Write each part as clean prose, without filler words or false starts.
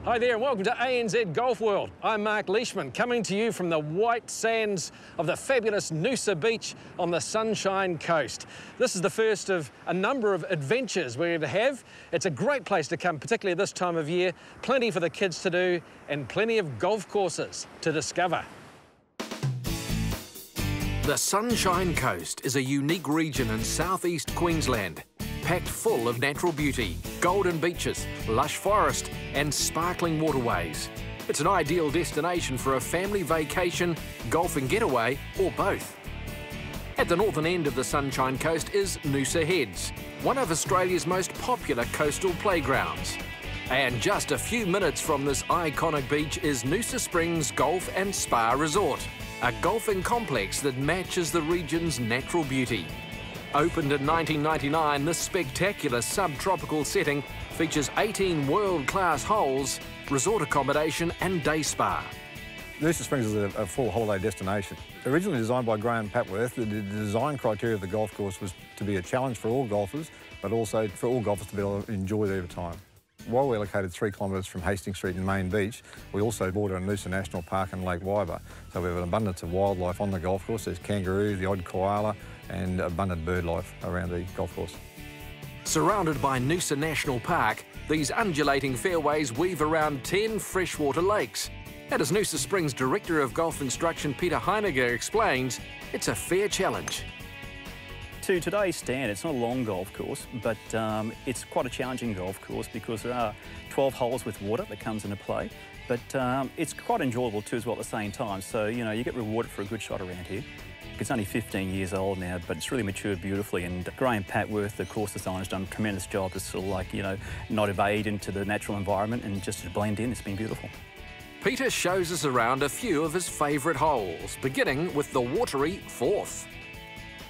Hi there and welcome to ANZ Golf World. I'm Mark Leishman, coming to you from the white sands of the fabulous Noosa Beach on the Sunshine Coast. This is the first of a number of adventures we're going to have. It's a great place to come, particularly this time of year. Plenty for the kids to do and plenty of golf courses to discover. The Sunshine Coast is a unique region in southeast Queensland, packed full of natural beauty, golden beaches, lush forest and sparkling waterways. It's an ideal destination for a family vacation, golfing getaway or both. At the northern end of the Sunshine Coast is Noosa Heads, one of Australia's most popular coastal playgrounds. And just a few minutes from this iconic beach is Noosa Springs Golf and Spa Resort, a golfing complex that matches the region's natural beauty. Opened in 1999, this spectacular subtropical setting features 18 world-class holes, resort accommodation and day spa. Noosa Springs is a full holiday destination. Originally designed by Papworth, the design criteria of the golf course was to be a challenge for all golfers, but also for all golfers to be able to enjoy their time. While we're located 3 kilometres from Hastings Street and Main Beach, we also border Noosa National Park and Lake Wyber. So we have an abundance of wildlife on the golf course. There's kangaroo, the odd koala, and abundant bird life around the golf course. Surrounded by Noosa National Park, these undulating fairways weave around 10 freshwater lakes. And as Noosa Springs Director of Golf Instruction Peter Heiniger explains, it's a fair challenge. To today's standard, it's not a long golf course, but it's quite a challenging golf course because there are 12 holes with water that comes into play. But it's quite enjoyable too as well at the same time. So, you know, you get rewarded for a good shot around here. It's only 15 years old now, but it's really matured beautifully. And Graham Papworth, the course designer, has done a tremendous job to sort of like, you know, not evade into the natural environment and just to blend in. It's been beautiful. Peter shows us around a few of his favourite holes, beginning with the Watery Fourth.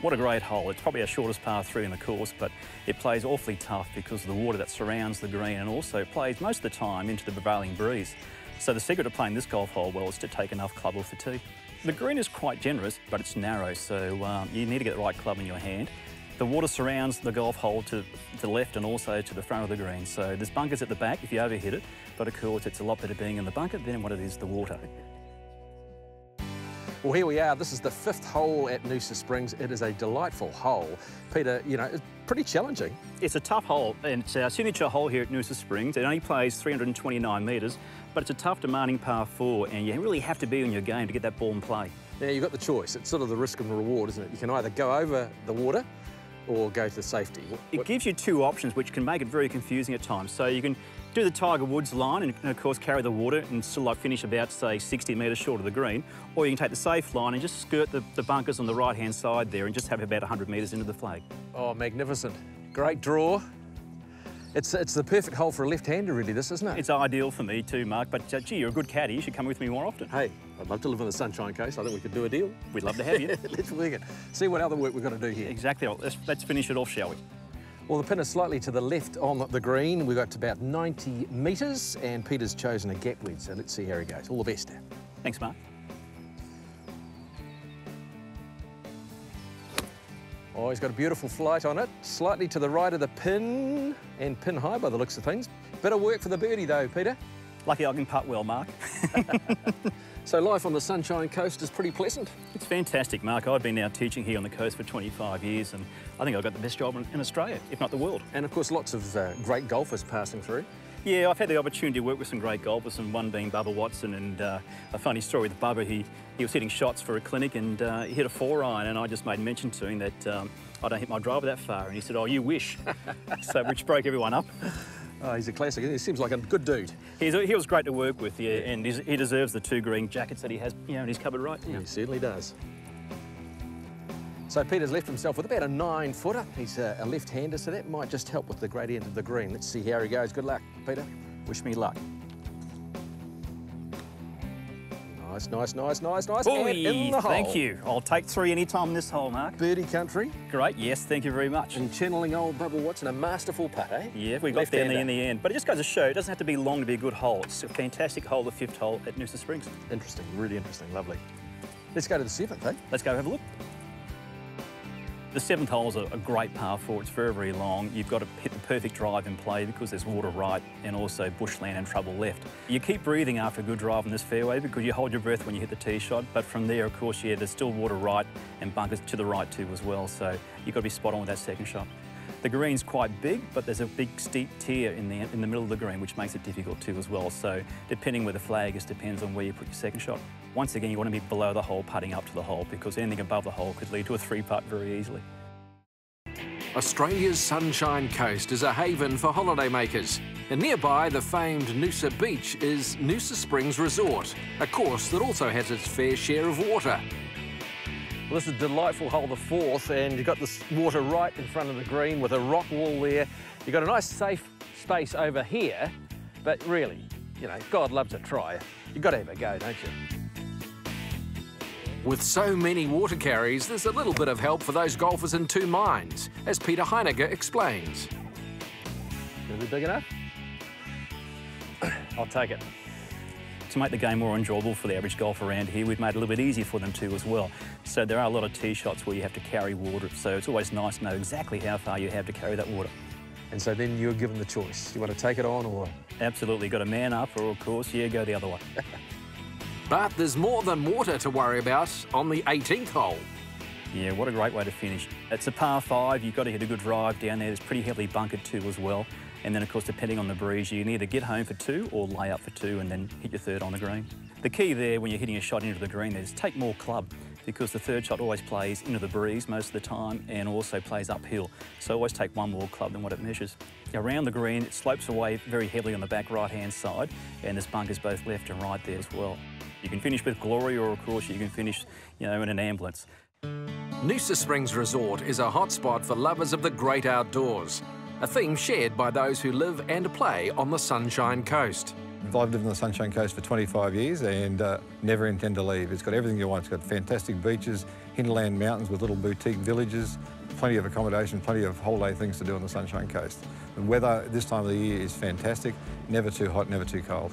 What a great hole. It's probably our shortest par 3 in the course, but it plays awfully tough because of the water that surrounds the green and also plays most of the time into the prevailing breeze. So the secret of playing this golf hole well is to take enough club off the tee. The green is quite generous, but it's narrow, so you need to get the right club in your hand. The water surrounds the golf hole to the left and also to the front of the green. So there's bunkers at the back if you overhit it, but of course it's a lot better being in the bunker than what it is the water. Well, here we are. This is the 5th hole at Noosa Springs. It is a delightful hole. Peter, you know, it's pretty challenging. It's a tough hole, and it's our signature hole here at Noosa Springs. It only plays 329 metres, but it's a tough, demanding par 4, and you really have to be on your game to get that ball in play. Now, you've got the choice. It's sort of the risk and reward, isn't it? You can either go over the water or go to safety. It gives you 2 options, which can make it very confusing at times. So you can do the Tiger Woods line and of course carry the water and still like finish about, say, 60 metres short of the green, or you can take the safe line and just skirt the bunkers on the right-hand side there and just have about 100 metres into the flag. Oh, magnificent. Great draw. It's the perfect hole for a left-hander, really, this, isn't it? It's ideal for me too, Mark, but gee, you're a good caddy. You should come with me more often. Hey, I'd love to live on the Sunshine Coast. I think we could do a deal. We'd love to have you. Let's work it. See what other work we've got to do here. Exactly. Let's finish it off, shall we? Well, the pin is slightly to the left on the green. We've got about 90 metres, and Peter's chosen a gap wedge, so let's see how he goes. All the best. Thanks, Mark. Oh, he's got a beautiful flight on it. Slightly to the right of the pin, and pin high by the looks of things. Bit of work for the birdie though, Peter. Lucky I can putt well, Mark. So life on the Sunshine Coast is pretty pleasant. It's fantastic, Mark. I've been now teaching here on the coast for 25 years, and I think I've got the best job in Australia, if not the world. And of course, lots of great golfers passing through. Yeah, I've had the opportunity to work with some great golfers, and one being Bubba Watson. And a funny story with Bubba, he was hitting shots for a clinic, and he hit a 4-iron, and I just made mention to him that I don't hit my driver that far, and he said, "Oh, you wish." So, which broke everyone up. Oh, he's a classic. He seems like a good dude. He was great to work with, yeah, and he deserves the 2 green jackets that he has, you know, in his cupboard right now. He certainly does. So Peter's left himself with about a 9-footer. He's a left-hander, so that might just help with the great end of the green. Let's see how he goes. Good luck, Peter. Wish me luck. Nice, nice, nice, nice, nice. Oy, and in the hole. Thank you. I'll take 3 anytime in this hole, Mark. Birdie country. Great, yes, thank you very much. And channeling old Bubba Watson, a masterful putt, eh? Yeah, we got there in the end. But it just goes to show, it doesn't have to be long to be a good hole. It's a fantastic hole, the 5th hole at Noosa Springs. Interesting, really interesting, lovely. Let's go to the 7th, eh? Let's go have a look. The 7th hole is a great par 4. It's very, very long. You've got to hit the perfect drive in play because there's water right and also bushland and trouble left. You keep breathing after a good drive on this fairway because you hold your breath when you hit the tee shot, but from there, of course, yeah, there's still water right and bunkers to the right too as well, so you've got to be spot on with that second shot. The green's quite big, but there's a big steep tier in the middle of the green, which makes it difficult too as well. So depending where the flag is, depends on where you put your second shot. Once again, you want to be below the hole, putting up to the hole, because anything above the hole could lead to a 3-putt very easily. Australia's Sunshine Coast is a haven for holidaymakers, and nearby the famed Noosa Beach is Noosa Springs Resort, a course that also has its fair share of water. Well, this is a delightful hole, the 4th, and you've got this water right in front of the green with a rock wall there. You've got a nice safe space over here, but really, you know, God loves a try. You've got to have a go, don't you? With so many water carries, there's a little bit of help for those golfers in two minds, as Peter Heinegger explains. Gonna be big enough? I'll take it. To make the game more enjoyable for the average golfer around here, we've made it a little bit easier for them too as well. So there are a lot of tee shots where you have to carry water, so it's always nice to know exactly how far you have to carry that water. And so then you're given the choice. You want to take it on or? Absolutely, got a man up, or of course, yeah, go the other way. But there's more than water to worry about on the 18th hole. Yeah, what a great way to finish. It's a par 5, you've got to hit a good drive down there. It's pretty heavily bunkered too as well. And then, of course, depending on the breeze, you can either get home for 2 or lay up for 2 and then hit your 3rd on the green. The key there when you're hitting a shot into the green is take more club, because the 3rd shot always plays into the breeze most of the time and also plays uphill. So always take one more club than what it measures. Around the green, it slopes away very heavily on the back right-hand side, and there's bunkers both left and right there as well. You can finish with glory, or of course you can finish, you know, in an ambulance. Noosa Springs Resort is a hotspot for lovers of the great outdoors, a theme shared by those who live and play on the Sunshine Coast. I've lived on the Sunshine Coast for 25 years and never intend to leave. It's got everything you want. It's got fantastic beaches, hinterland mountains with little boutique villages, plenty of accommodation, plenty of holiday things to do on the Sunshine Coast. The weather this time of the year is fantastic, never too hot, never too cold.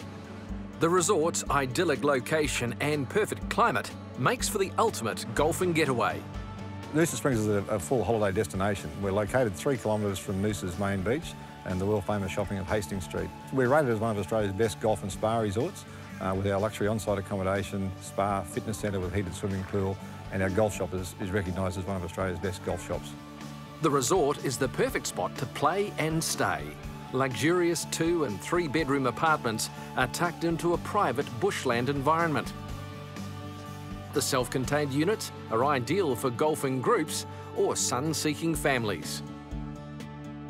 The resort's idyllic location and perfect climate makes for the ultimate golfing getaway. Noosa Springs is a full holiday destination. We're located 3 kilometres from Noosa's main beach and the world-famous shopping of Hastings Street. We're rated as one of Australia's best golf and spa resorts with our luxury on-site accommodation, spa, fitness centre with heated swimming pool, and our golf shop is recognised as one of Australia's best golf shops. The resort is the perfect spot to play and stay. Luxurious 2- and 3-bedroom apartments are tucked into a private bushland environment. The self-contained units are ideal for golfing groups or sun-seeking families.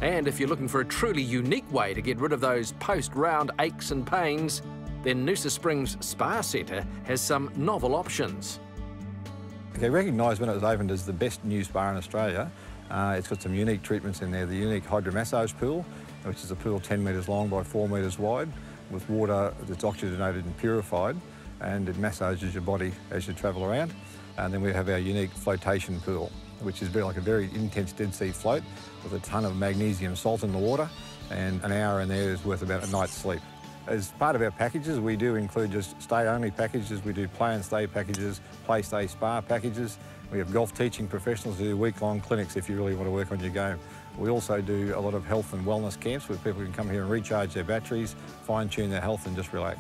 And if you're looking for a truly unique way to get rid of those post-round aches and pains, then Noosa Springs Spa Centre has some novel options. Okay, recognised when it was opened as the best new spa in Australia. It's got some unique treatments in there. The unique hydromassage pool, which is a pool 10 metres long by 4 metres wide, with water that's oxygenated and purified, and it massages your body as you travel around. And then we have our unique flotation pool, which is like a very intense dead sea float with a ton of magnesium salt in the water, and an hour in there is worth about a night's sleep. As part of our packages, we do include just stay-only packages. We do play and stay packages, play, stay, spa packages. We have golf teaching professionals who do week-long clinics if you really want to work on your game. We also do a lot of health and wellness camps where people can come here and recharge their batteries, fine-tune their health and just relax.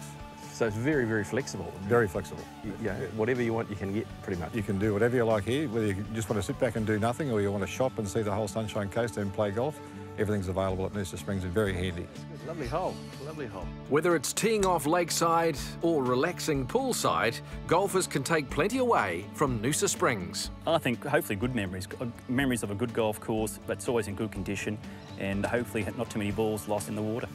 So it's very, very flexible. Very flexible. Yeah, whatever you want, you can get pretty much. You can do whatever you like here, whether you just want to sit back and do nothing or you want to shop and see the whole Sunshine Coast and play golf. Everything's available at Noosa Springs and very handy. Lovely hole, lovely hole. Whether it's teeing off lakeside or relaxing poolside, golfers can take plenty away from Noosa Springs. I think hopefully good memories of a good golf course that's always in good condition, and hopefully not too many balls lost in the water.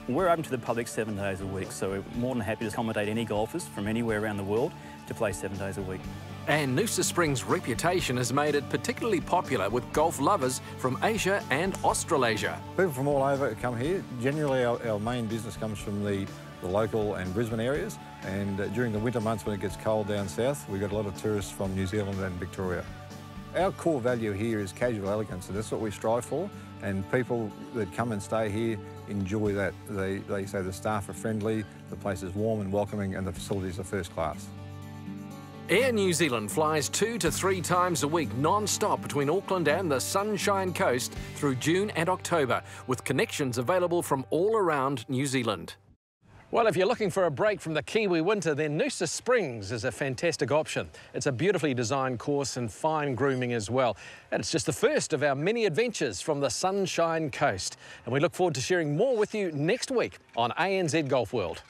We're open to the public 7 days a week, so we're more than happy to accommodate any golfers from anywhere around the world to play 7 days a week. And Noosa Springs' reputation has made it particularly popular with golf lovers from Asia and Australasia. People from all over come here. Generally, our main business comes from the local and Brisbane areas, and during the winter months when it gets cold down south, we've got a lot of tourists from New Zealand and Victoria. Our core value here is casual elegance, and that's what we strive for, and people that come and stay here enjoy that. They say the staff are friendly, the place is warm and welcoming, and the facilities are first class. Air New Zealand flies 2 to 3 times a week non-stop between Auckland and the Sunshine Coast through June and October, with connections available from all around New Zealand. Well, if you're looking for a break from the Kiwi winter, then Noosa Springs is a fantastic option. It's a beautifully designed course and fine grooming as well. And it's just the first of our many adventures from the Sunshine Coast. And we look forward to sharing more with you next week on ANZ Golf World.